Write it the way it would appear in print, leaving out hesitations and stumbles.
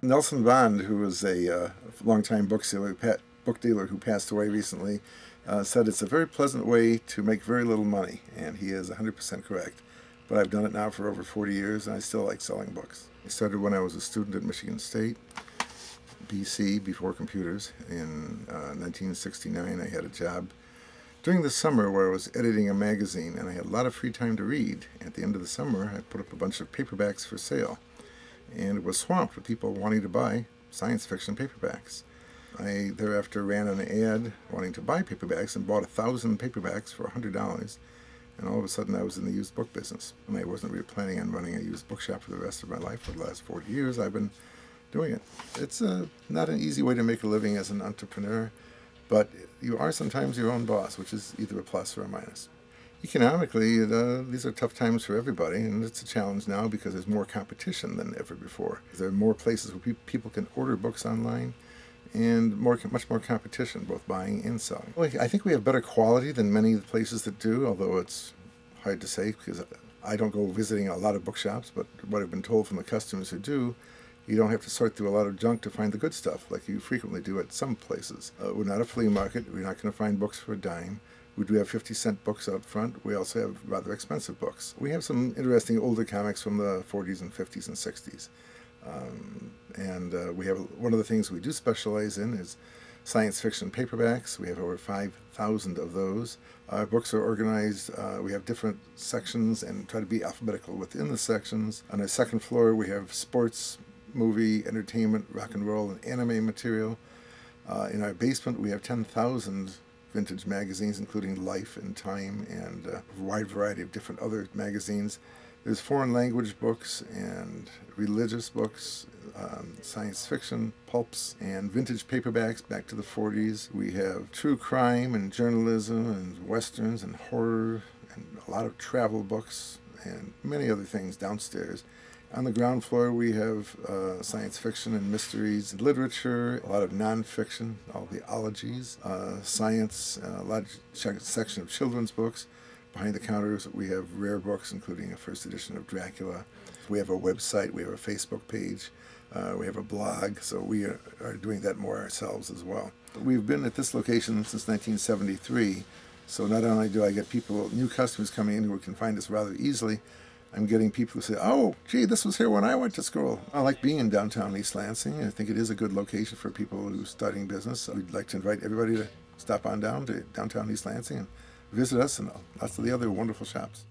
Nelson Bond, who was a longtime book dealer who passed away recently, said it's a very pleasant way to make very little money, and he is 100% correct. But I've done it now for over 40 years, and I still like selling books. I started when I was a student at Michigan State, BC, before computers. In 1969, I had a job during the summer where I was editing a magazine, and I had a lot of free time to read. At the end of the summer, I put up a bunch of paperbacks for sale, and it was swamped with people wanting to buy science fiction paperbacks. I thereafter ran an ad wanting to buy paperbacks and bought 1,000 paperbacks for $100, and all of a sudden I was in the used book business. And I wasn't really planning on running a used bookshop for the rest of my life. For the last 40 years I've been doing it. It's not an easy way to make a living as an entrepreneur, but you are sometimes your own boss, which is either a plus or a minus. Economically, these are tough times for everybody, and it's a challenge now because there's more competition than ever before. There are more places where people can order books online, and much more competition, both buying and selling. Well, I think we have better quality than many of the places that do, although it's hard to say because I don't go visiting a lot of bookshops, but what I've been told from the customers who do, you don't have to sort through a lot of junk to find the good stuff like you frequently do at some places. We're not a flea market. We're not going to find books for a dime. We do have 50-cent books out front. We also have rather expensive books. We have some interesting older comics from the 40s and 50s and 60s. We have one of the things we do specialize in is science fiction paperbacks. We have over 5,000 of those. Our books are organized. We have different sections and try to be alphabetical within the sections. On our second floor, we have sports, movie, entertainment, rock and roll, and anime material. In our basement, we have 10,000 vintage magazines, including Life and Time and a wide variety of different other magazines. There's foreign language books and religious books, science fiction, pulps, and vintage paperbacks back to the 40s. We have true crime and journalism and westerns and horror and a lot of travel books and many other things downstairs. On the ground floor, we have science fiction and mysteries, and literature, a lot of nonfiction, all the ologies, science, a large section of children's books. Behind the counters, we have rare books, including a first edition of Dracula. We have a website, we have a Facebook page, we have a blog, so we are doing that more ourselves as well. We've been at this location since 1973, so not only do I get new customers coming in who can find us rather easily, I'm getting people who say, oh, gee, this was here when I went to school. I like being in downtown East Lansing. I think it is a good location for people who are starting business. We'd like to invite everybody to stop on down to downtown East Lansing and visit us and lots of the other wonderful shops.